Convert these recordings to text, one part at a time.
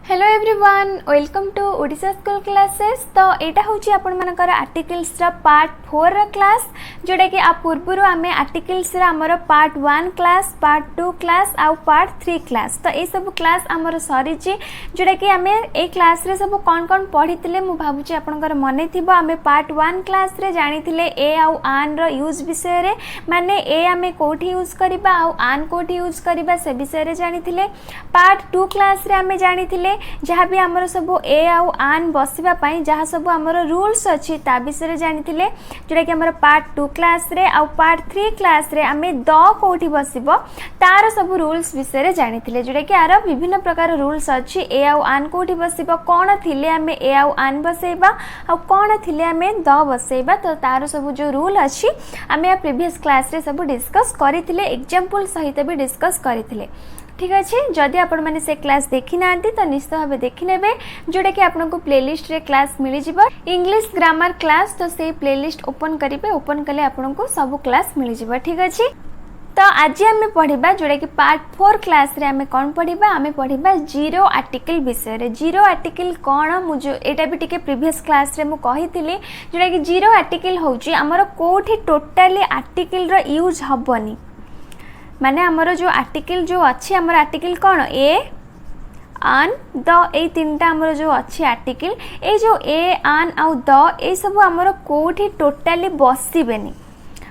Hello everyone, welcome to Odisha school classes. तो यहाँ हूँ आपण मानकर आर्टिकल्स पार्ट 4 क्लास, जोटा कि आ पूर्व आम आर्टिकल्स आमर पार्ट 1 क्लास, पार्ट 2 क्लास आउ पार्ट 3 क्लास। तो ये सब क्लास आमर सरी, जोटा कि आम ए क्लास रे सब कौन कौन पढ़ी मु भावुची आपनकर मन थी। आम पार्ट 1 क्लास रे जानी ए आउ आन रो यूज विषय रे, माने ए आम कोठी यूज करबा आउ आन कोठी यूज करबा से विषय रे जानी। पार्ट 2 क्लास रे आम जानी जहाँ भी आमर सब ए आउ आन बसवा जहाँ सब आमर रूल्स अच्छी ता विषय जानी, जोटा कि आमर पार्ट 2 क्लास रे आउ पार्ट 3 क्लास रे आम द कौटी बसब तार सब रूल्स विषय जानी, जोटा कि यार विभिन्न प्रकार रूल्स अच्छी। ए आउ आन कौटी बसब, कौन थिले आम ए आउ आन बसैबा आ कौन थिले आम द बसैबा, तो तार सब जो रूल अच्छी आम या प्रीवियस क्लास रे सब डिस्कस करथिले, एग्जांपल सहित भी डिस्कस करथिले। ठीक अच्छे, जदि आपण मैंने से क्लास देखी ना तो निश्चित भाव देखी ने, जोटा कि आपको प्लेलिस्ट रे क्लास मिल जाव इंग्लिश ग्रामर क्लास। तो से प्लेलिस्ट ओपन करेंगे, ओपन कले आपको सब क्लास मिल जाव। ठीक अच्छे, तो आज आम पढ़ा जोटा कि पार्ट 4 क्लास रे आम कौन पढ़ा, आम पढ़ा जीरो आर्टिकल विषय रे। जीरो आर्टिकल कौन मुझे एटा भी टिके प्रीवियस क्लास रे मु कहिथिली, जोटा कि जीरो आर्टिकल होची हमर कोठी टोटाली आर्टिकल रो यूज हबनी, माने हमर जो आर्टिकल जो अच्छी हमर आर्टिकल कौन ए आन द, ए तीनटा हमर जो अच्छी आर्टिकल ए जो ए आन आउ द ए सब हमर कोठी टोटाली बसिबेनी,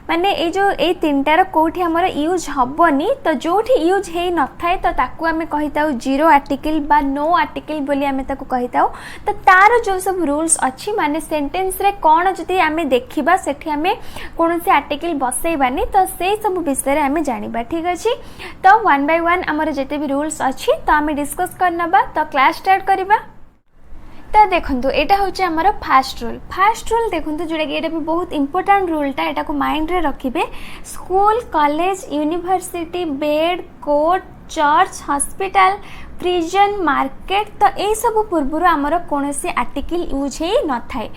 माने ए जो ए तीनटार कोठी हमर यूज हबनी। तो जोठी यूज हे न थाए तो ताकू आमे कहिताउ जीरो आर्टिकल बा नो आर्टिकल बोली आमे ताकू कहिताउ। तो तार जो सब रूल्स अच्छी, माने सेंटेंस रे कौन जदि आमे देखिबा सेठी आमे कोनोसी आर्टिकल बसैबानी, तो से सब विषय रे आमे जानिबा। ठीक अछि, तो वन बाय वन हमर जते भी रूल्स अच्छी तो आमे डिस्कस करनबा। तो क्लास स्टार्ट करिबा। तो देखो यहाँ हूँ आमर फास्ट रूल। फास्ट रूल देखो जोटा कि ये भी बहुत इंपोर्टेंट रूलटा, यहाँ को माइंड रे रखिए। School, college, university, bed, court, church, hospital, prison, market, तो यही सब पूर्व आमर कौन सी आर्टिकल यूज ही न थाए,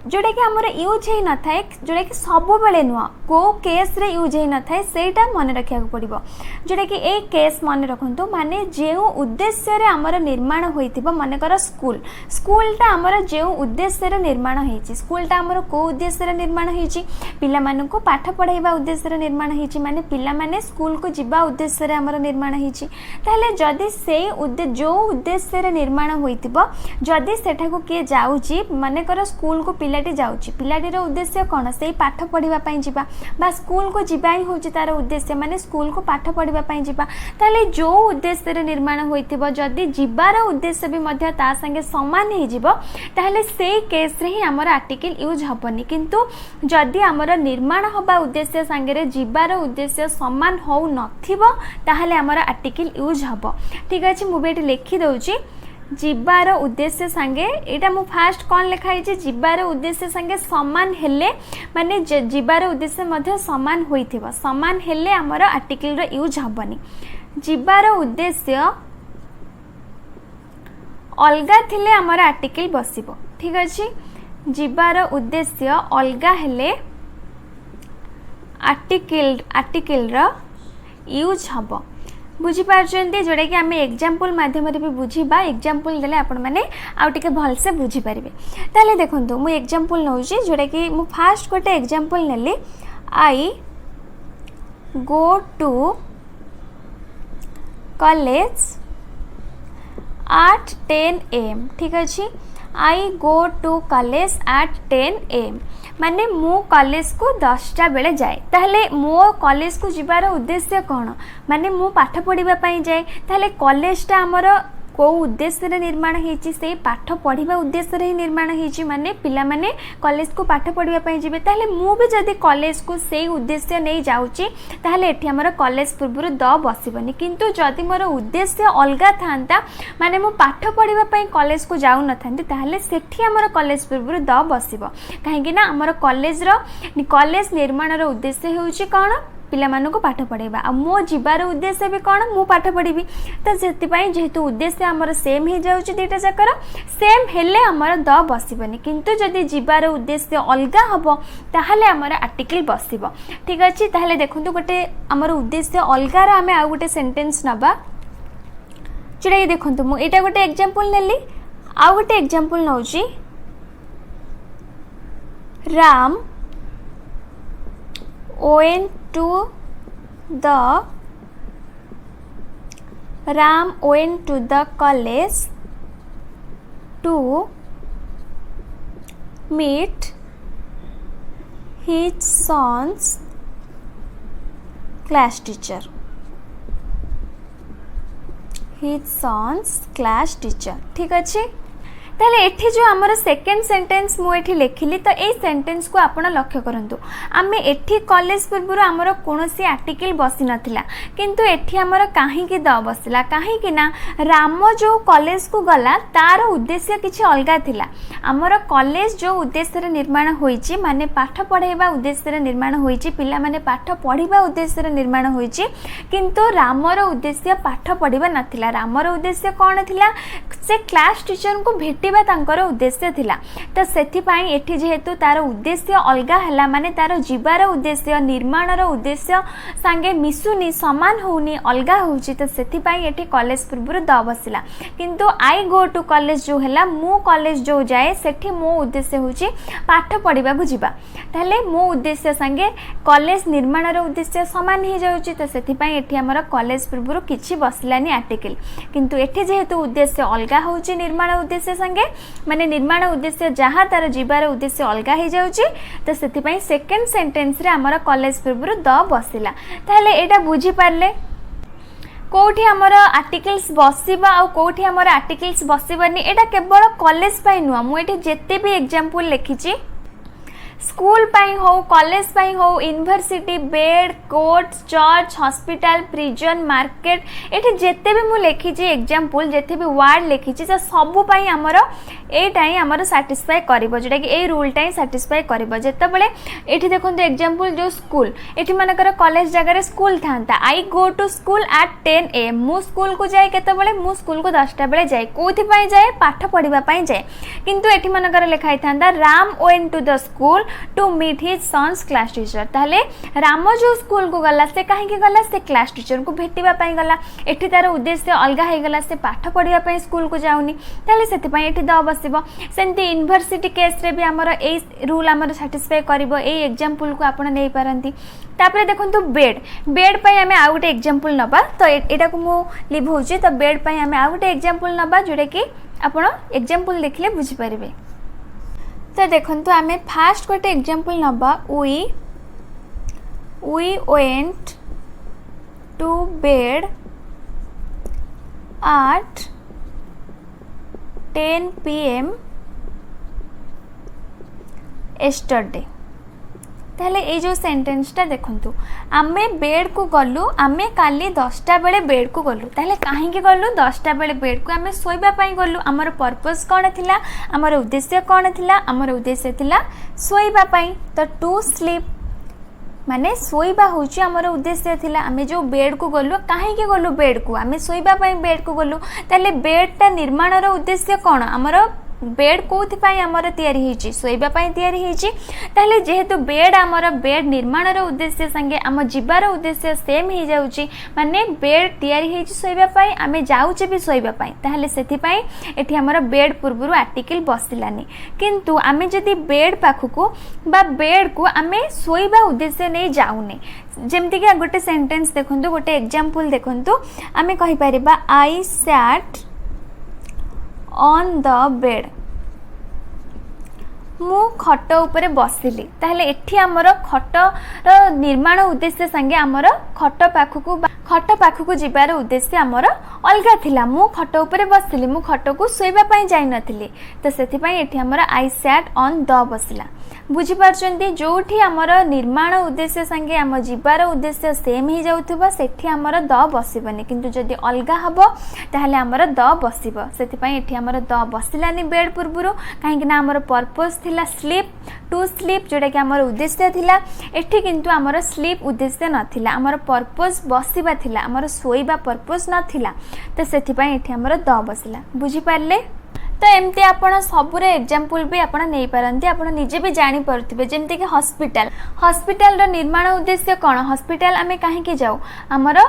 जोटा कि आमर यूज ही न थाए, जोटा कि सब बेले नुह को केस रे यूज ही न थाए, सेटा मन रखा पड़ो। जोटा कि ए केस मन रखु, माने जो उद्देश्य रे आमर निर्माण होइतिबो, मानेकर स्कूल, स्कूलटा आमर जो उद्देश्य रे निर्माण होइछि, स्कूलटा आमर को उद्देश्य रे निर्माण होइछि, पिला मानकु पाठ पढ़ाइबा उद्देश्य रे निर्माण होइछि, माने पिला माने स्कूल को जिबा उद्देश्य रे आमर निर्माण होइछि। ताहले जदि से जो उद्देश्य रे निर्माण होइतिबो, जदि सेठा को किए जाउछि, मानेकर स्कूल को पिलाटी जाउछि, पिलाटीर उद्देश्य कौन, से पाठ पढ़िबा पई जिबा बा स्कूल को जिबा ही होछि तार उद्देश्य, माने स्कूल को पाठ पढ़िबा पई जिबा। ताले जो उद्देश्य रे निर्माण होइतिबो, जदि जिबार उद्देश्य भी मध्य ता संगे समान ही जिवो, ताहले से केस रे ही हमर आर्टिकल यूज हबनी। किंतु जदि हमर निर्माण होबा उद्देश्य संगे रे जिबार उद्देश्य समान हो नथिबो, ताहले हमर आर्टिकल यूज हबो। ठीक अछि, मु बेटी लिखि दउछि जिबार उद्देश्य संगे, एटा मु फास्ट कौन लिखाई, जिबार उद्देश्य संगे समान हेले, माने जिबार उद्देश्य मध्य समान होइथिबो, समान हेले हमर आर्टिकल रो यूज हबनी। जिबार उद्देश्य अलगा थिले हमर आर्टिकल बसिबो। ठीक अछि, जिबार उद्देश्य अलगा हेले आर्टिकल रो यूज हबो। बुझी पारछन्ती, जोटा कि आम एग्जांपल माध्यम भी बुझीबा, एग्जांपल देले आपण माने आउ टिके भल से बुझी पारिबे। ताले देखंतु मु एग्जांपल नउची, जोटा कि मु फास्ट गोटे एग्जांपल नेली, I go to college at 10 AM। ठीक अछि, I go to college at 10 AM, माने मो कॉलेज को 10टा बेले जाए। ताहले मो कॉलेज को जिबार उद्देश्य कौन, माने मो पाठ पढ़िबा पई जाए। ताहले कॉलेजटा हमर को उद्देश्य रे निर्माण होइछि, से पाठ पढ़िबा उद्देश्य रे ही निर्माण होइछि, माने पिला माने कॉलेज को पाठ पढ़िबा पई जिबे। ताहले मु भी जदि कॉलेज को से उद्देश्य नै जाउछि, ताहले एठी हमर कॉलेज पूर्व द बसिबनी। किंतु जदि मोर उद्देश्य अलगा थांता, माने मु पाठ पढ़िबा पई कॉलेज को जाउ न थांती, ताहले सेठी हमर कॉलेज पूर्व द बसिबो। काहेकि ना हमर कॉलेज निर्माण रो उद्देश्य होउछि कोन, पिला मानकु पाठ पढ़ाइबा, आ मो जिबार उद्देश्य भी कौन, मु पाठ पढ़ी। तो से जेहेतु उद्देश्य आमर सेम हो जाऊँ, दुईटा जाकर सेम हेले आमर द बसबनी। किंतु जदि जिबार उद्देश्य अलगा हम ताहले आमर आर्टिकल बसब। ठीक अच्छे, ताहले देखंतु गोटे आमर उद्देश्य अलगार आम आउ गोटे सेंटेंस नबा, जोटा कि देखो मुझे गोटे एग्जांपल नेली आउ गोटे एग्जांपल नौची Ram went to the college to meet his son's class teacher. ठीक अच्छे ताले एठी जो आमर सेकेंड सेंटेंस मुझे लिखिली तो ये सेंटेंस को आपण लक्ष्य करंतु आमे एठी कॉलेज पूर्व आमर कोनोसी आर्टिकल बसी नथिला किंतु एठी आमर काहे की द बसिला काहे कि ना राम जो कॉलेज को गला तार उद्देश्य किछि अलगा थिला आमर कॉलेज जो उद्देश्य रे निर्माण होईची माने पाठ पढाइबा उद्देश्य रे निर्माण होईची पिला माने पाठ पढिबा उद्देश्य रे निर्माण होईची किंतु रामर उद्देश्य पाठ पढिबा नथिला रामर उद्देश्य कोन थिला से क्लास टीचर को भेटिबा तांकर उद्देश्य थिला तो सेथि पई एठी जेहेतु तार उद्देश्य अलगा हला माने तार जीवार उद्देश्य निर्माणर उद्देश्य संगे मिसुनी समान होनी अलगा होची तो सेथि पई एठी कॉलेज पूर्व द बसिला किंतु आई गो टू कॉलेज जो हला मु कॉलेज जो जाए सेठी मो उद्देश्य होची पाठ पढिबा को जीवा ताले मो उद्देश्य संगे कॉलेज निर्माणर उद्देश्य समान ही जाउची तो सेथि पई एठी हमर कॉलेज पूर्व किछि बसिलानी आर्टिकल किंतु एठी जेहेतु उद्देश्य अलगा होची निर्माण उद्देश्य संगे माने निर्माण उद्देश्य जहाँ तार जीवार उद्देश्य अलगा हो जाउची तो सेथिपई सेकेंड सेंटेंस रे हमर कॉलेज पूर्व द बसिला ताले एटा बुझी पारले कोठी हमर आर्टिकल्स बसिबा आ कोठी हमर आर्टिकल्स बसिबानी एटा केवल कॉलेज पई नुआ मु एठी जेते भी एग्जांपल लिखिची स्कूल पाई हो कॉलेज पाई हो university bed court church hospital prison market एठी जेते भी मु लिखी एग्जांपल जेते भी वर्ड लिखी तो सबु पाई हमर एटा ही हमर सैटिस्फाई करिवो जेटा कि ए रूल टाई सैटिस्फाई करिवो जेते बेले एठी देखंतु एग्जांपल जो स्कूल एठी मानकर कॉलेज जगह रे स्कूल थांता I go to school at 10 AM मु स्कूल को जाए केते बेले मु स्कूल को 10टा बेले जाए कोथि पाई जाए पाठ पढिबा पाई जाए किंतु एठी मानकर लिखाई थांता Ram went to the school to meet his son's class teacher ताले राम जो स्कूल को गला से कहीं गला से क्लास टीचर को भेटिबा पाई गला एठी तार उद्देश्य अलगा हे गला से पाठ पढिबा पाई स्कूल को जाउनी ताले सेति पाई एठी द बसिबो सेंती यूनिवर्सिटी केस रे भी हमर ए रूल हमर सैटिस्फाई करिवो ए एग्जांपल को आपण नै पारंती तापरे देखंतु बेड बेड पई हमें आ गुटे एग्जांपल नबा तो एटा को मु लिभौची तो बेड पई हमें आ गुटे एग्जांपल नबा जोडे कि आपण एग्जांपल देखले बुझी परिबे तो देखंतु आमे फास्ट गोटे एग्जांपल नबा we went to bed at 10 PM yesterday ताले ये जो सेंटेंसटा देखंतु आमे बेड को गलु आमे काली 10टा बेले बेड को गलु ताले काहे के गलु 10टा बेले बेड को आमे सोइबा पई गलु हमर पर्पस कोन थिला हमर उद्देश्य कोन थिला हमर उद्देश्य थिला सोइबा पई तो टू स्लीप माने सोइबा होची हमर उद्देश्य थिला आमे जो बेड को गलु काहे के गलु बेड को आमे सोइबा पई बेड को गलु ताले बेडटा निर्माणर उद्देश्य कोन हमर बेड कोथि पाई हमर तयारी हिची सोइबा पाई तयारी हिची ताले जेहेतु बेड हमर बेड निर्माणर उद्देश्य संगे हम जीवार उद्देश्य सेम ही जाउची माने बेड तयारी हिची सोइबा पाई आमे जाउचे भी सोइबा पाई ताले सेथि पाई एठी हमर बेड पूर्वरु आर्टिकल बसिलानी किंतु आमे जदी बेड पाखुको बा बेड को आमे सोइबा उद्देश्य नै जाउने जेमति कि गोटे सेंटेंस देखंतु गोटे एग्जांपल देखंतु आमे कहि परिबा I sat on the bed मु खट उपरे बसिली ताहले एठी हमर खटर निर्माण उद्देश्य संगे हमर खट पाखकु जिबार उद्देश्य हमर अलगा थिला मु खट उपरे बसिली मु खट को सोइबा पई जाई नथिली तो सेथि पई एठी हमर आई सैट ऑन द बसिला बुझी पारछंती जोठी हमर निर्माण उद्देश्य संगे हम जिबार उद्देश्य सेम ही जाउथबा सेठी हमर द बसिबनी किंतु जदी अलगा हबो ताहले हमर द बसिबो सेथि पई एठी हमर द बसिलानी बेड पूर्वरु काहे कि ना हमर पर्पस थिला स्लीप टू स्लीप जोटा कि हमर उद्देश्य थिला एठी किंतु हमर स्लीप उद्देश्य नथिला हमर पर्पस बसिबा थिला हमर सोइबा पर्पस नथिला तो सेथि पई एठी हमर द बसिला बुझी पारले तो एमती आपण सबुरे एग्जांपल भी आपण नै पारंती आपण निजे भी जानि परथिबे जेमते कि हॉस्पिटल रो निर्माण उद्देश्य कोन हॉस्पिटल आमे काहे के जाऊ हमर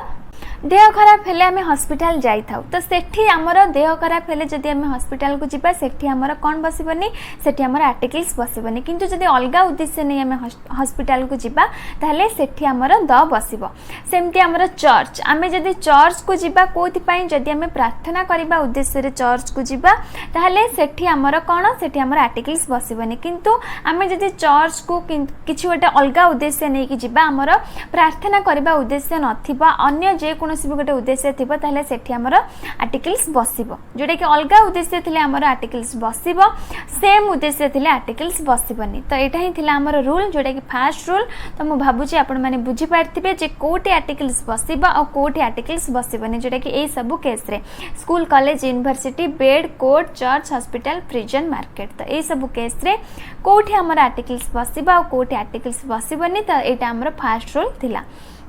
देह खराब हेले आम हस्पिटाल जाई थाउ तो सेठी आमर देह खराब हेले जदि आम हस्पिटाल को जीवा सेठी आमर कौन बसबनी सेठी आमर आर्टिकल्स बसबनी किंतु जदि अलगा उद्देश्य नहीं आम हस्पिटाल को जीवा ताहले सेठी आमर द बसिबो। सेमती आमर चर्च आम जदि चर्च को जीवा कोथि पई जदि आम प्रार्थना करबा उद्देश्य रे चर्च को जीवा ताहले सेठी आमर कौन सेठी आमर आर्टिकल्स बसबनी किंतु आम जदि चर्च को किछि गोटे अलगा उद्देश्य नहीं कि जीवा आमर प्रार्थना करबा उद्देश्य नथिबा अन्य जे कोनोसी भी गोटे उद्देश्य थिबो ताहले सेठी आमर आर्टिकल्स बसिबो जोटा कि अलगा उद्देश्य थिले आमर आर्टिकल्स बसिबो सेम उद्देश्य थिले आर्टिकल्स बसिबनी। तो एटा ही थिला आमर रूल जोटा कि फास्ट रूल। तो मु भाबुची आपण माने बुझी पारथिबे जे कोठी आर्टिकल्स बसिबा और कोठी आर्टिकल्स बसिबनी जोटा कि ए सब केस रे school college university bed court church hospital prison market तो ए सब केस रे कोठी आमर आर्टिकल्स बसिबा और कोठी आर्टिकल्स बसिबनी। तो एटा आमर फास्ट रूल थिला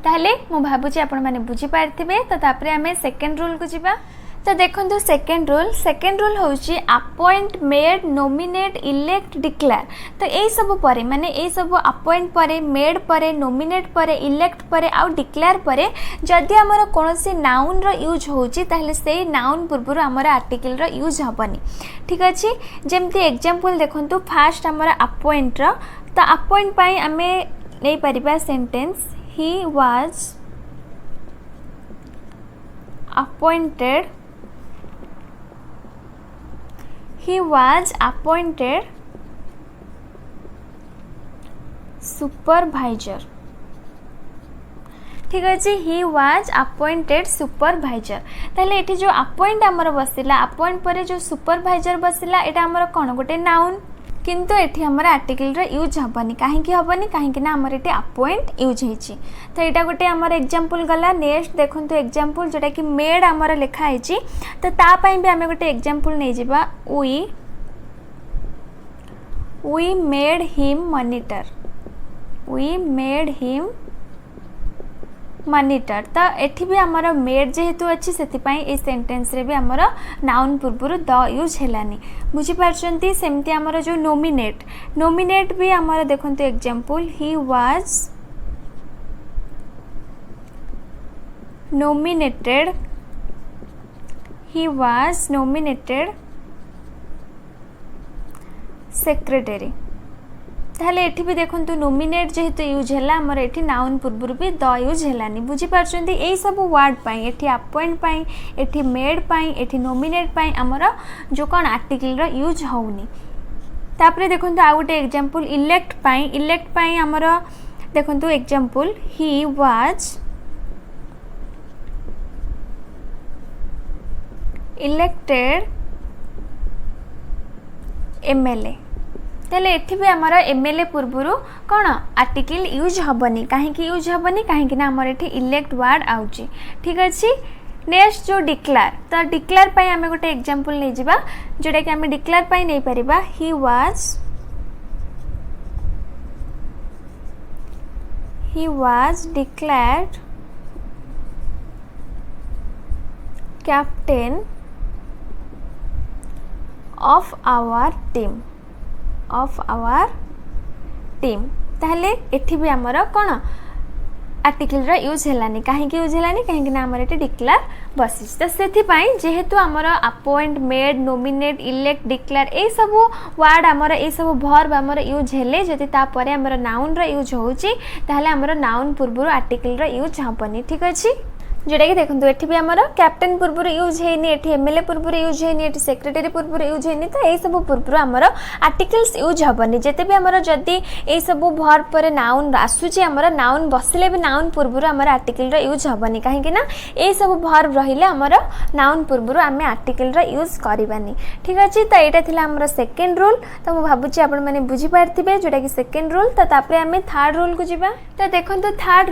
ताहले मु भाबुची आपण माने बुझी पारथिबे। तो तापरे हमें सेकंड रूल को जिबा। तो देखो सेकेंड रूल हूँ appoint made nominate elect declare. तो यही सब पर माने यही सब अपॉइंट पर मेड पर नोमिनेट पर इलेक्ट पर आउ डिक्लेयर पर जदि आमर कौन नाउन रो यूज होची ताहले से नाउन पूर्व आमर आर्टिकल रो यूज हेनी। ठीक अच्छे जमती एग्जांपल देखंतु फास्ट आमर अपॉइंट रो। तो अपॉइंट पाई आमे नहीं परिबा sentence he was appointed supervisor। ठीक अच्छे ही वाज अपॉइंटेड सुपरवाइजर ताहले एठी जो अपॉइंट आमर बसिला अपॉइंट पर जो सुपरवाइजर बसिला एटा आमर कोन गोटे नाउन किंतु एठी हमर आर्टिकल रे यूज हबनी काहे ना हमर एठी अपॉइंट यूज हेची। तो एटा गोटे हमर एग्जांपल गला। नेक्स्ट देखंतु एग्जांपल जोटा कि मेड हमर लिखा हेची तो ता पई भी हमें गोटे एग्जांपल नै जिबा we made him मॉनिटर। तो एठी भी हमर मेड जेहेतु अच्छी से ए सेंटेंस रे भी हमर नाउन पूर्व द यूज हेलानी बुझी पारछंती। सेमती हमर जो नोमिनेट भी हमर देखंतु example he was nominated secretary. ताहले एठी भी देखंतु नोमिनेट जेहेतु यूज हैला हमर एठी नाउन पूर्व भी द यूज हैलानी बुझी पारछंती। एई सब वर्ड पई एठी अपॉइंट पई एठी मेड पई एठी नोमिनेट पई हमर जो कोन आर्टिकल रो यूज होउनी। तापरे देखंतु आ गोटे एग्जांपल इलेक्ट पई हमर देखंतु example he was elected MLA. तेले एठी भी हमर एमएलए पूर्वरु कोन आर्टिकल यूज हबनी काहे ना हमर एठी इलेक्ट वर्ड आउची। ठीक अछि नेक्स्ट जो डिक्लेयर। तो डिक्लेयर पई हमें गोटे एग्जांपल नै जिबा जोटा कि हमें डिक्लेयर पई नै परिबा he was declared captain of our team. ताहले एठी भी हमर कोन आर्टिकल रा यूज हेलानी काहे ना हमर एठी डिक्लेयर बसिस। तो सेथि पई जेहेतु हमर appoint made nominate elect declare ए सब वर्ड हमर ए सब वर्ब हमर यूज हेले जति ता परे हमर नाउन रा यूज होउची ताहले हमर नाउन पूर्व आर्टिकल रा यूज हबनी। ठीक अछि जोटा कि देखो एठी भी हमर कैप्टन पूर्व यूज हेनी एठी एमएलए पूर्व यूज हेनी एठी सेक्रेटरी पूर्व यूज हेनी। तो ए सब पूर्व हमर आर्टिकल्स यूज हबनी जेते भी हमर जदी ए सब वर्ब पर नाउन आसुची हमर नाउन बसले भी नाउन पूर्व हमर आर्टिकल रा यूज हबनी काहे ना ए सब वर्ब रहिले हमर नाउन पूर्व हमें आर्टिकल रा यूज करबानी। ठीक अछि तो एटा थिला हमर सेकंड रूल। तो मु भाबुची आपण माने बुझी पारथिबे जोटा कि सेकंड रूल। तो तापरे हमें थर्ड रूल को जिबा। तो देखंतु थर्ड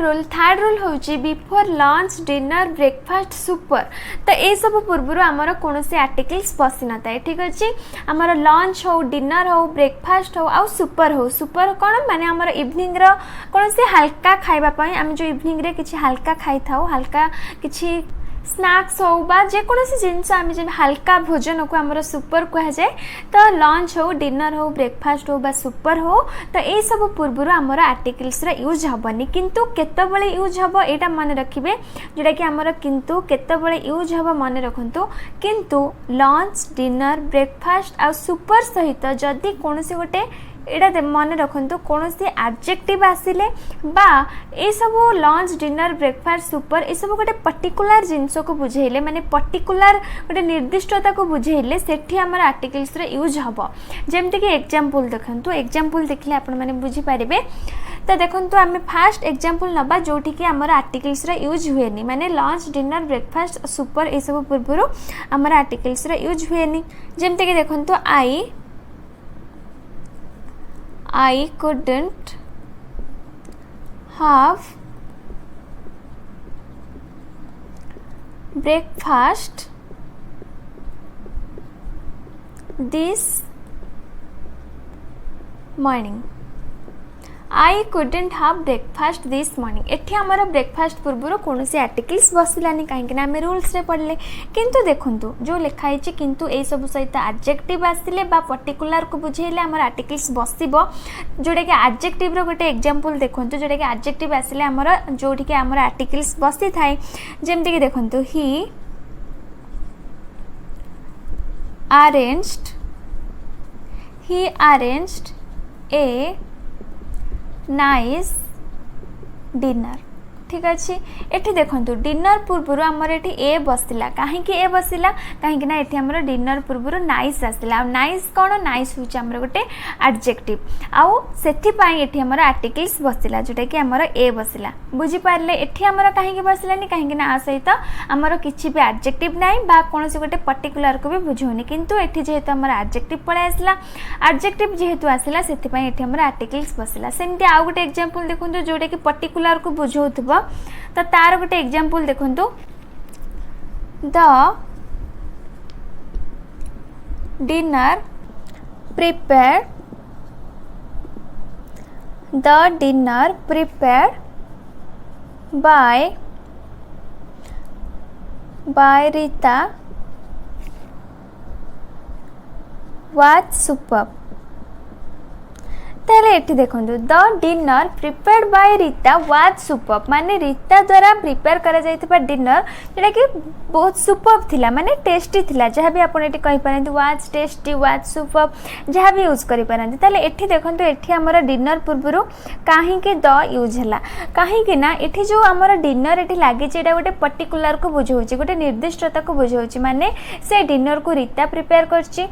रूल होची before lunch dinner breakfast super. तो ये सब पूर्व आमर कौन से आर्टिकल्स बसी न था। ठीक अच्छे आमर लंच हो डिनर हो ब्रेकफास्ट हो आउ सुपर कौन माने आमर इवनिंग रो कौन से हल्का खाइबा पई आम जो इवनिंग रे किछि हल्का खाई थाउ हल्का किछि स्नैक्स हो बा जेकोसी जिनस आम जब हल्का भोजन को आमर सुपर कह जाए तो लंच हो डिनर हो ब्रेकफास्ट हो बा सुपर हो तो ये सब पूर्व आमर आर्टिकल्स यूज हेनी किंतु केतबले यूज हम यहाँ मन रखिए जोटा कि आमर किंतु केतबले यूज हम मन रखु किंतु लंच डिनर ब्रेकफास्ट आ सुपर सहित जदि कौन गोटे एटा मन रखु कौन सी एडजेक्टिव आसिले बा ये सब लंच डिनर ब्रेकफास्ट सुपर ये सब गोटे पर्टिकुलर जिनस को बुझेले माने पर्टिकुलर गोटे निर्दिष्टता को बुझेले सेठी हमर आर्टिकल्स रे यूज हबो जेमति कि एग्जांपल देखंतु एग्जांपल देखले आपण माने बुझी पारिबे तो देखंतु आमे फास्ट एग्जांपल नबा जोठी कि हमर आर्टिकल्स रे यूज हुएनी माने लंच डिनर ब्रेकफास्ट सुपर ये सब पूर्वरु हमर आर्टिकल्स रे यूज हुएनी जेमति कि देखंतु I couldn't have breakfast this morning. I couldn't have breakfast this morning. एठी हमारा ब्रेकफास्ट पूर्व कौन सी आर्टिकल्स बसलानी कहीं आम रूल्स रे पढ़ले किंतु देखंतु जो लिखाई किंतु ए सब सहित एडजेक्टिव आसिले बा पर्टिकुलर को बुझेले हमर आर्टिकल्स बसिबो जोटा कि एडजेक्टिव रो गोटे एग्जांपल देखंतु जोटा कि एडजेक्टिव आसिले हमर जोठी कि हमर आर्टिकल्स बसी थाए जेमति कि देखंतु ही arranged a नाइस डिनर ठीक अच्छे एठी देखंतु डिनर पूर्व आमर एठी ए बसला कहीं ए बसला कहीं ना एठी आमर डिनर पूर्व नाइस आसला नाइस कौन नाइस हूँ आमर गोटे एडजेक्टिव आउ सेठी पाई एठी आमर आर्टिकल्स बसला जोटा कि आमर ए बसला बुझी पारले एठी आमर कहीं बसलानी कहीं ना आ सहित आमर किछि भी एडजेक्टिव नाही बा कौन से गोटे पर्टिकुलर को भी बुझौनी किंतु एठी जेहेतु आमर एडजेक्टिव पळे आसला एडजेक्टिव जेहेतु आसला सेठी पाई एठी आमर आर्टिकल्स बसला सेमती आउ गोटे एग्जांपल देखंतु जोटा कि पर्टिकुलर को बुझौथबो तो तार गोटे एग्जांपल देखंतु the dinner prepared by Rita was superb ताले एठी देखंतु the dinner prepared by Rita was superb माने रीता द्वारा प्रिपेयर करा जायतिबा डिनर जेटा कि बहुत सुपर्ब थिला माने टेस्टी थिला जहाँ भी आपण एठी कहि पारंती वाज टेस्टी वाज सुपर्ब जहाँ भी यूज करि पारंती ताले एठी देखंतु एठी हमर डिनर पूर्वरु काहे के द यूज हला काहे कि ना एठी जो हमर डिनर एठी लागि जेटा गोटे पर्टिकुलर को बुझौछि गोटे निर्दिष्टता को बुझौछि माने से डिनर को रीता प्रिपेयर करछि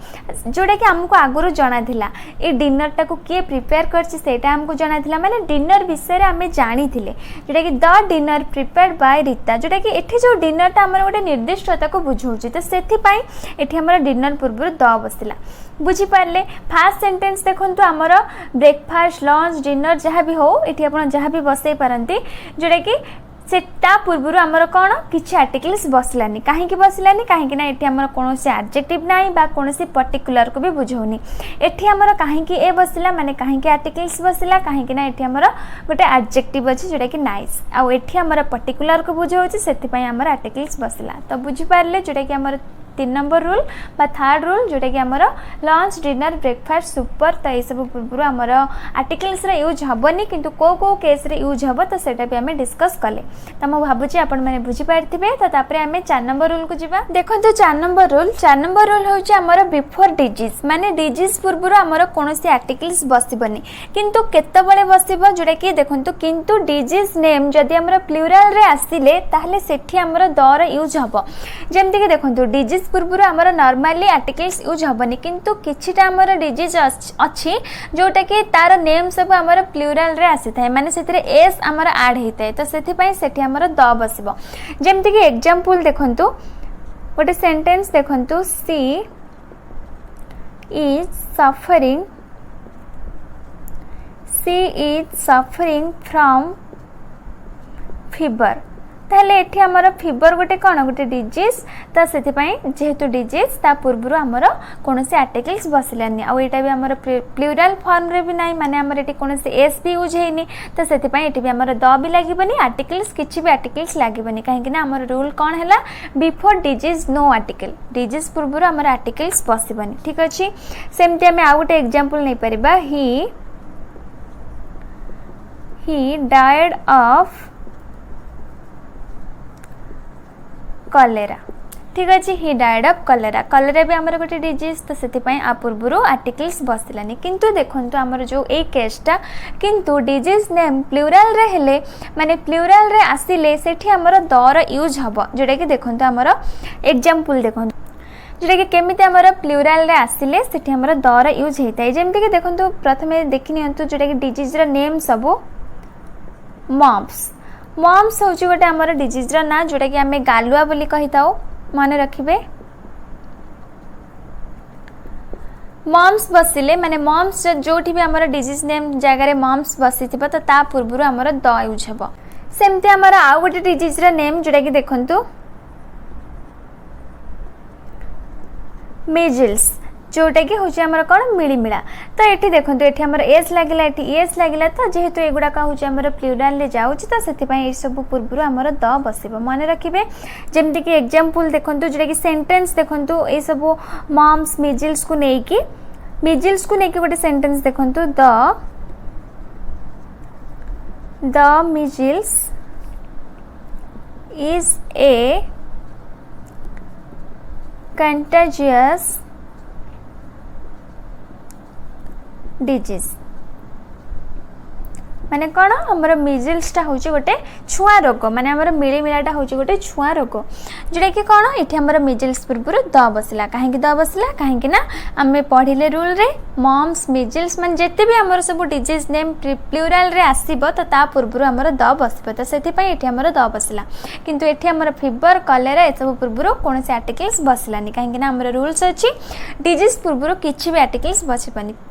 जोटा कि हमको आगुरु जणा थिला ए डिनर टा को के प्रिपेयर करछि सेटा हमको जणा थिला माने डिनर विषय रे हमें जानी थिले जोटा कि the dinner prepared by Rita जोटा कि एठी जो डिनर टा हमर गोटे निर्दिष्टता को बुझौछि तो सेथि पई एठी हमर डिनर पूर्व द बसला बुझी पारले फास्ट सेंटेंस देखंतु हमर ब्रेकफास्ट लंच डिनर जहाँ भी हो एठी आपण जहाँ भी बसई पारंती जोटा कि सेटा पूर्व आमर कौन किसी आर्टिकल्स बसलानी कहीं बसलानी कहीं ना ये आमर कौन से एडजेक्टिव ना बा कौन से पर्टिकुलर को भी बुझौनी एठी आमर कहीं ए बसला माने कहीं आर्टिकल्स बसला कहीं ना ये आमर गोटे एडजेक्टिव अच्छे जोटा कि नाइस आउ एठी आमर पर्टिकुलर को बुझाऊँ से आमर आर्टिकल्स बसला तो बुझीपारे जोटा कि आमर 3 नंबर रूल बा थर्ड रूल जोटा कि आमर लंच डिनर ब्रेकफास्ट सुपर तो ये सब पूर्व आमर आर्टिकल्स रे यूज हेनी किंतु को केस रे यूज हम तो सेटा भी आम डिस्कस कले तो मुझे भावुँ आपण मैंने बुझीपारे तो तापर आम 4 नंबर रूल को जीवा देखो 4 नंबर रूल हूँ आमर बिफोर डिजीज माने डिजीज पूर्व आमर कौन सी आर्टिकल्स बसबनी किंतु केतबले बसब जोटा कि देखो किंतु डिजीज नेम जदि आमर प्लूराल रे आसिले ताहले सेठी आमर दर यूज हम जमती कि देखो डिजीज पूर्व आमर नॉर्मली आर्टिकल्स यूज हेनी किंतु किछिटा आमर डिजीज अच्छी जोटा कि तार नेम सब आमर प्लूराल रे आसी थाए माने सेतिरे एस आमर ऐड हेताए तो सेथि पई सेठी आमर द बसिबो जेमति कि एग्जांपल देखंतु गोटे सेंटेंस देखंतु सी इज सफरिंग फ्रॉम फीवर ताहले एठी हमर फीवर गोटे कौन गोटे डिजीज तो से जेहेतु डिजीज ता पूर्व आमर कौन से आर्टिकल्स बसलानी आउ एटा भी आमर प्लूराल फॉर्म रे भी नहीं माने आमर एटी कौन से एस भी यूज हेनी तो से एटी भी आमर द भी लागबनी आर्टिकल्स किछि भी आर्टिकल्स लागबनी काहे कि आमर रूल कौन हैला before disease no article disease पूर्व आमर आर्टिकल्स बसबनी ठीक अछि सेमते हम आ गोटे एग्जांपल नै परिबा ही डाइड ऑफ कलेरा ठीक अच्छे he died of cholera cholera भी आमर गोटे डिजीज तो से आ पूर्व आर्टिकल्स बसलानी किंतु देखंतु आमर जो ए केसटा किंतु डिजीज नेम प्लूराल रे हेले माने प्लूराल रे आसिले सेठी आमर दर यूज हबो जोटा कि देखंतु आमर एग्जांपल देखंतु जोटा कि केमिति आमर प्लूराल रे आसिले सेठी आमर दर यूज हेता है जेमति कि देखंतु प्रथमे देखिनियंतु जोटा कि डिजीज रा नेम सबो मम्प्स मम्प्स हूँ गोटे आमर डिजीज ना जोटा कि आम गालुआ बोली कही था मन रखिए मम्प्स बसिले माने मम्प्स जो भी आमर डिजीज नेम जगह मम्प्स बसी तो ता पूर्व आमर द यूज हे सेमती आमर आउ गोटे डिजीज नेम जोटा कि देखंतु मेजिल्स जोटा कि हूँ आमर कौन मिलीमिला तो ये देखो ये आमर एस लगिला एस लगिला तो जेहेतु एगुड़ाक हूँ आमर प्लूराल रे जाऊँगी तो से सब पूर्व आमर द बस मन रखिए जमती कि एग्जांपल देखो जोटा कि सेंटेंस देखो ये सब मम्स मिजिल्स को लेकिन गोटे सेंटेंस देखो the measles is a contagious disease माने कौन हमर मिजिल्सटा हूँ गोटे छुआ रोग माने हमर मिलीमिलाटा हूँ गोटे छुआ रोग जोटा कि कौन ये हमर मिजिल्स पूर्व द बसला कहीं द बसला कहीं ना आम पढ़िले रूल रे मम्स मिजिल्स मान जिते भी हमर सब डिजीज नेम प्लूराल रे आसीबो तो ता पूर्व हमर द बसबो तो सेति पई एठी हमर द बसला किंतु एठी हमर फीवर कलेरा ए सब पूर्व कौन से आर्टिकल्स बसलानी कहीं ना हमर रूल्स अछि डिजीज पूर्व किछि भी आर्टिकल्स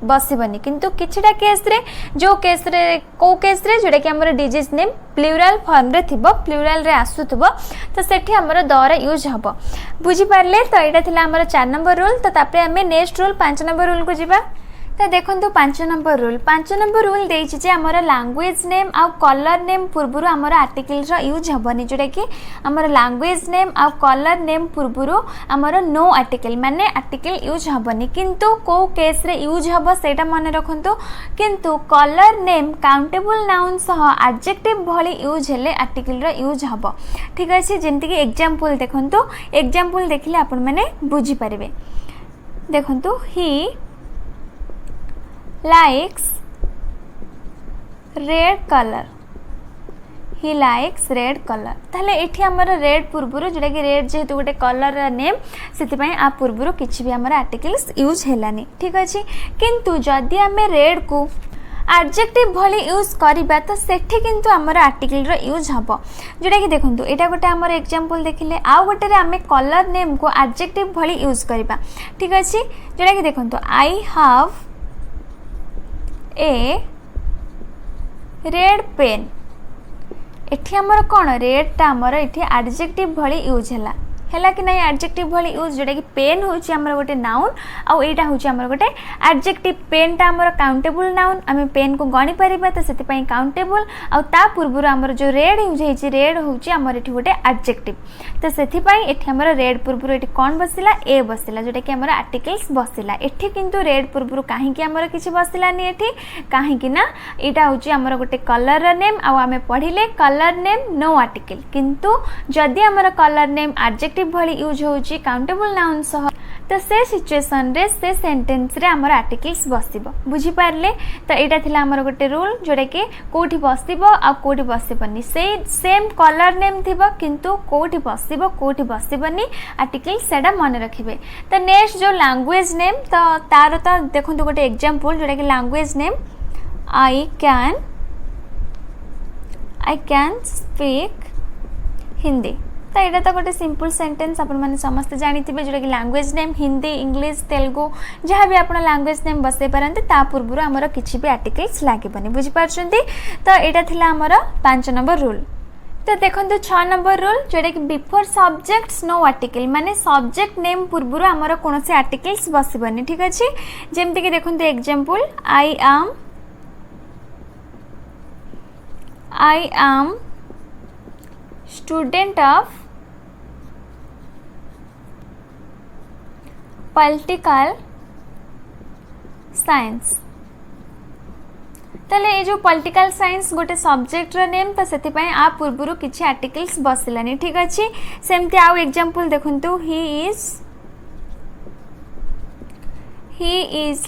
बसबनी किंतु किछिटा केस रे जो केस रे को केस रे जोटा कि हमर डिजीज नेम प्लूराल फॉर्म रे थिबो प्लूराल रे आसुथबो तो सेठी हमर दर यूज हबो बुझी पारले तो एटा थिला हमर 4 नंबर रूल तो तापरे हमें नेक्स्ट रूल 5 नंबर रूल को जिबा तो देखो 5 नंबर रूल देछि जे हमर लैंग्वेज नेम आ कलर नेम पूर्व हमर आर्टिकल रो यूज हबनी जोटा कि हमर लैंग्वेज नेम आ कलर नेम पूर्व हमर नो आर्टिकल माने आर्टिकल यूज हबनी किंतु को केस रे यूज हबो सेटा मन रखंतु किंतु कलर नेम काउंटेबल नाउन सह एडजेक्टिव भली यूज हेले आर्टिकल रो यूज हबो ठीक अछि जेंति कि एग्जांपल देखंतु एग्जांपल देखिले आपण माने बुझी परिबे देखंतु ही likes red color he likes red color ताले एठी हमर रेड पूर्वरु जोटा कि रेड जेहेतु गोटे कलर नेम सेति पई आ पूर्वरु किछि भी हमर आर्टिकल्स यूज हेलानी ठीक अछि किंतु जदि हमें रेड को एडजेक्टिव भली यूज करिबा तो सेठी किंतु हमर आर्टिकल रो यूज हबो जोटा कि देखंतु एटा गोटे हमर एग्जांपल देखिले आ गोटे रे हमें कलर नेम को एडजेक्टिव भली यूज करिबा ठीक अछि जोटा कि देखंतु I have a red pen एठी हमर कोन रेड ता हमर एठी एडजेक्टिव भली यूज हैला कि नहीं एडजेक्टिव भली यूज जोटा कि पेन होची हमर गोटे नाउन आ एटा होची हमर गोटे एडजेक्टिव पेन ता हमर काउंटेबल नाउन आमे पेन को गणी परिबा त सेति पई काउंटेबल आ ता पूर्व हमर जो रेड यूज हेची रेड होची हमर एठी गोटे एडजेक्टिव त सेति पई एठी हमर रेड पूर्व एठी कोन बसिला ए बसिला जोटा कि हमर आर्टिकल्स बसिला एठी किंतु रेड पूर्व काहे कि हमर किछि बसिलानी एठी काहे कि ना एटा होची हमर गोटे कलर नेम आ आमे पढिले कलर नेम नो आर्टिकल किंतु जदि हमर कलर नेम एडजेक्टिव भली यूज होची काउंटेबल नाउन सह तो से सिचुएशन रे से सेंटेंस रे हमर आर्टिकल्स बसिबो बुझी पारले तो एटा थिला हमर गोटे रूल जोटा कि कोठी बसिबो आ कोठी बसिबनी से सेम कलर नेम थिबो किंतु कोठी बसिबो कोठी बसिबनी आर्टिकल सेडा मन रखिबे तो नेक्स्ट जो लैंग्वेज नेम तो तार तो देखंतु गोटे एग्जांपल जोटा कि language name I can speak Hindi तो यहाँ तो गोटे सिंपल सेंटेंस आपण मैंने समस्ते जानिथिबे जोटा कि language name Hindi English Telugu जहाँ भी आपण लैंग्वेज नेम बसई पारंते ता पूर्व आमर किछि भी आर्टिकल्स लागबनी बुझी पारछंती तो एटा थिला आमर 5 नंबर रूल तो देखो 6 नंबर रूल जोटा कि बिफोर सब्जेक्ट्स नो आर्टिकल माने सब्जेक्ट नेम पूर्व आमर कौन से आर्टिकल्स बसबनी ठीक अच्छे जमती कि देखो example I am student of political science ताले ये जो पॉलिटिकल साइंस गोटे सब्जेक्ट नेम तो से आ पूर्व किसी आर्टिकल्स बसलानी ठीक अच्छे सेमती आउ एग्जांपल देखंतु ही इज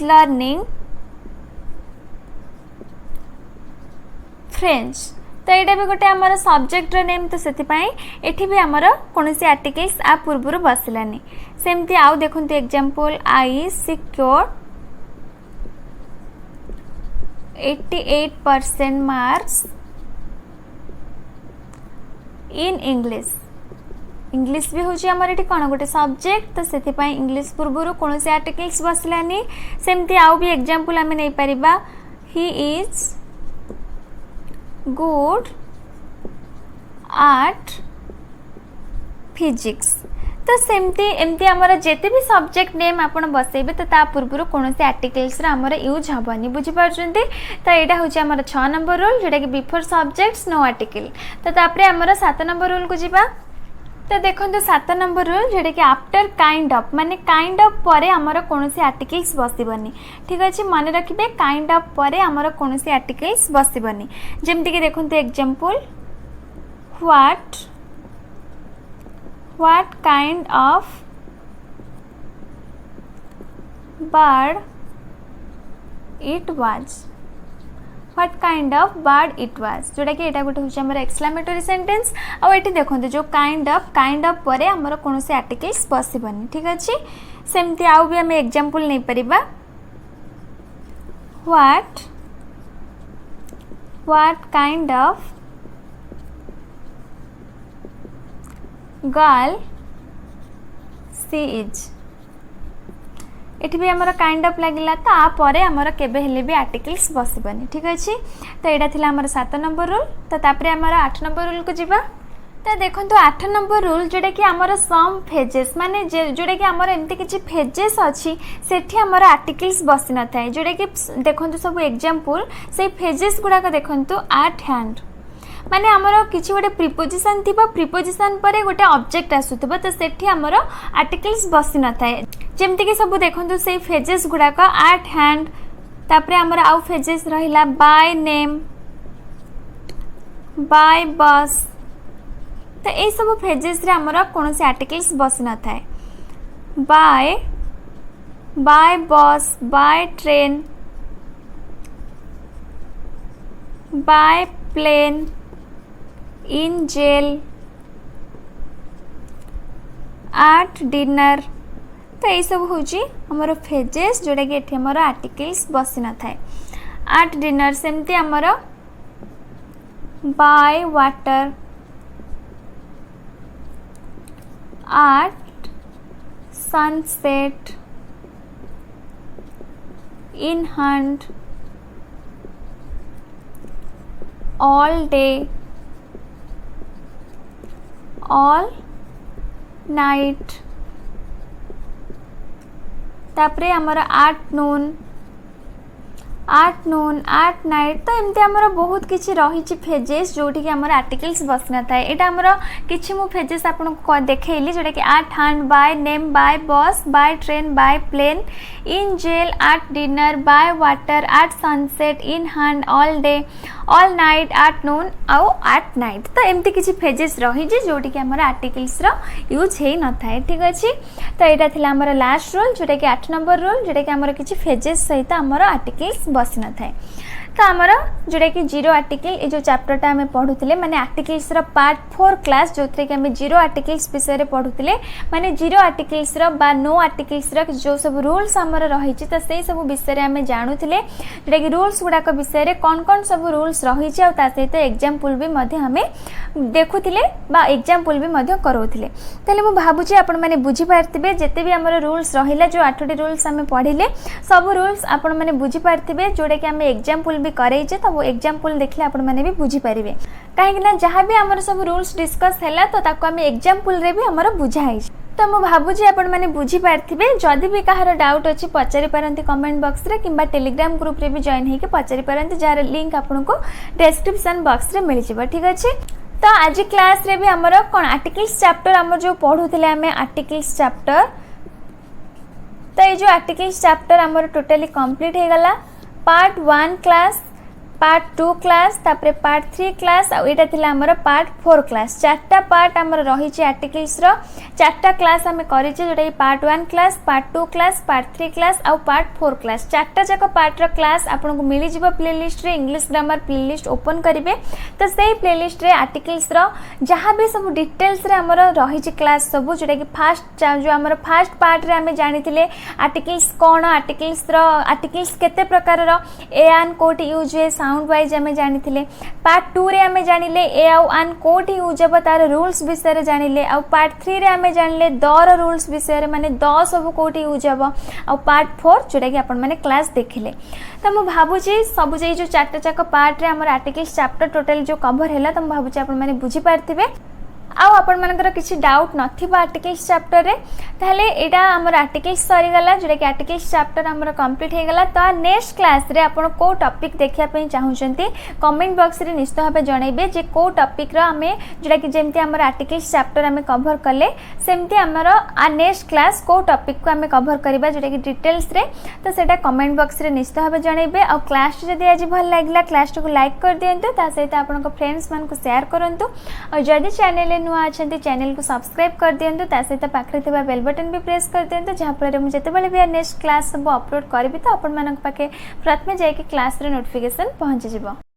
लर्निंग फ्रेंच तो यहाँ भी गोटे आमर सब्जेक्ट नेम तो से भी आमर कौन सी आर्टिकल्स आ पूर्व बसलानी सेमती आउ देखंतु example I secure 88% marks in English भी हूँ आमर ये कौन गोटे सब्जेक्ट तो से इंग्लिश पूर्व कौन से आर्टिकल्स बसलानी सेमती आउ भी एग्जांपल आम नहीं Paribas he is good art physics तो सेमती एमती आमर जेते भी सब्जेक्ट नेम आप बसैबे तो ता पूर्व कौन से आर्टिकल्स आमर यूज हेनी बुझीपार तो यहाँ हूँ आमर 6 नंबर रूल जोटा कि बिफोर सब्जेक्ट्स नो आर्टिकल तो तापर आमर 7 नंबर रूल को जीवा तो देखो 7 नंबर रूल जोटा कि आफ्टर काइंड ऑफ माने काइंड ऑफ परे आमर कौन से आर्टिकल्स बसबनी ठीक अच्छे मन रखिए काइंड ऑफ परे आमर कौन से आर्टिकल्स बसबनी जमती कि देखो example what kind of bird it was जोटा कि यहाँ गोटे हूँ एक्सक्लेमेटरी सेंटेंस आ ये देखो जो काइंड ऑफ पर आमर कौन से आर्टिकल्स बसबनी ठीक अच्छे सेमती आउ भी आम एग्जांपल नहीं पारिबा what kind of girl she is ये भी आमर काइंड ऑफ लगिला तो आपरे आमर केबे हेले भी आर्टिकल्स बसबनी ठीक अच्छे तो यहाँ थिला आमर 7 नंबर रूल तो तापर आमर 8 नंबर रूल को जीवा तो देखो 8 नंबर रूल जोटा कि आमर सम फेजेस माने जोटा कि आमर एमती किसी फेजेस अच्छी सेठी आमर आर्टिकल्स बसी न थाए जोटा कि देखो सब एग्जांपल से फेजेस गुड़ाक देखो एट हैंड माने आमर किसी गोटे प्रिपोजिशन थी प्रिपोजिशन पर गोटे ऑब्जेक्ट आसुथबो तो सेठी आमर आर्टिकल्स बसी न थाए जेमती कि सब देखो से फेजेस गुड़ाक एट हैंड तापर आमर आउ फेजेस रहिला बाय नेम बाय बस तो ये सब फेजेस रे आमर कौन से आर्टिकल्स बसी न थाए by bus by train by plane in jail at dinner तो यही सब हूँ आमर फेजेस जोटा कि ये आमर आर्टिकल्स बसी न थाए एट डिनर सेमती आमर bye water at sunset in hand all day all night तापरे आमर एट नून एट नाइट तो एमती आमर बहुत किसी रही फेजेस जोटी कि आमर आर्टिकल्स बसी न थाए यहाँ आमर किसी मु फेजेस आपको देखली जोटा कि at hand by name by bus by train by plane in jail at dinner by water at sunset in hand all day all night at noon आउ एट नाइट तो एमती किसी फेजेस रही जोटी कि आमर आर्टिकल्स यूज हो न थाए ठीक अच्छे तो यहाँ थिला आमर लास्ट रूल जोटा कि 8 नंबर रूल जोटा कि आमर किसी फेजेस सहित आमर आर्टिकल्स बसी न थाए तो आमर जोटा कि जीरो आर्टिकल ये जो चैप्टरटा आम पढ़ुले माने आर्टिकल्स पार्ट 4 क्लास जो थी कि आम जीरो आर्टिकल्स विषय पढ़ुले माने जीरो आर्टिकल्स बा नो आर्टिकल्स जो सब रूल्स आमर रही तो से सब विषय आम जानूले जोटा कि रूल्स गुड़ाक विषय कौन कौन सब रूल्स रही सहित एग्जांपल भी आम देखुले एग्जांपल भी कराऊले तेल मुझे भावुँ आपण मैंने बुझीपारे जिते भी आम रूल्स रहा जो 8टी रूल्स आम पढ़ले सब रूल्स आपण मैंने बुझीपारे जोटा कि आम एग्जांपल भी करैचे तो एग्जांपल देखले आपण माने भी बुझी परिबे काहे ना जहाँ भी हमर सब रूल्स डिस्कस हैला तो ताको हम एग्जांपल रे भी हमर बुझाई तो मु भाबुची आपण माने बुझी पारथिबे जदि भी कहार डाउट अछि पचारि पारंती कमेंट बॉक्स रे किंबा टेलीग्राम ग्रुप रे भी जॉइन हे के पचारि पारंती जार लिंक आपन को डिस्क्रिप्शन बॉक्स रे मिल जिवो ठीक अछि। तो आज क्लास रे भी हमर कोन आर्टिकल्स चैप्टर हमर जो पढुथिले हमें आर्टिकल्स चैप्टर तो ये जो आर्टिकल्स चैप्टर हमर टोटली कंप्लीट हे गला पार्ट 1 क्लास पार्ट 2 क्लास तापरे पार्ट 3 क्लास आ एटा थिला हमर पार्ट 4 क्लास चारटा पार्ट हमर रही छि आर्टिकल्स रो चारटा क्लास हमें करि छि जोटा part 1 class part 2 class part 3 class आ पार्ट 4 क्लास चारटा जक पार्ट रो क्लास आपन को मिली जिवो प्लेलिस्ट रे इंग्लिश ग्रामर प्लेलिस्ट ओपन करिवे तो सेही प्लेलिस्ट रे आर्टिकल्स रो जहां भी सब डिटेल्स रे हमर रही छि क्लास सब जोटा कि फर्स्ट जो हमर फर्स्ट पार्ट रे हमें जानिथिले आर्टिकल्स कोन आर्टिकल्स केते प्रकार रो एन कोट यूज है साउंड वाइज हमें जानिथिले पार्ट 2 रे हमें जानिले ए आउ अन कोट यूज अब तार रूल्स विषय रे जानिले आ पार्ट 3 रे हमें जानिले दर रूल्स विषय रे माने द सब कोट यूज अब आ पार्ट 4 जोटा कि अपन माने क्लास देखिले तो मु भाबुची सब जे जो चारटा चाक पार्ट रे हमर आर्टिकल्स चैप्टर टोटल जो कवर हैला तो मु भाबुची अपन माने बुझी पारथिबे आउ आपण मानकर किसी डाउट नथिबा आर्टिकल्स चैप्टर रे ताले एटा हमर आर्टिकल्स सरी गला जोटा कि आर्टिकल्स चैप्टर हमर कंप्लीट हे गला तो नेक्स्ट क्लास रे आपण को टॉपिक देखिया पई चाहुचंती कमेंट बॉक्स रे निश्चित भाबे जणाइबे जे को टॉपिक रो हमें जोटा कि जेमती हमर आर्टिकल्स चैप्टर हमें कवर करले सेमती हमर आ नेक्स्ट क्लास को टॉपिक को हमें कवर करबा जोटा कि डिटेल्स रे तो सेटा कमेंट बॉक्स रे निश्चित भाबे जणाइबे आ क्लास जदी आज भल लागला क्लास को लाइक कर दियंतु ता सहित आपण को फ्रेंड्स मान को शेयर करंतु और जदी चैनल नुआ अच्छे चैनल को सब्सक्राइब कर दियंतु ता सहित पाखरे थिबा बेल बटन भी प्रेस कर दियंतु जहाँ फल मुझे जेतेबेले भी नेक्स्ट क्लास सब अपलोड करबी तो आपण मानक पाखे प्रथमे जाय कि क्लास रे नोटिफिकेशन पहुंची जिवो।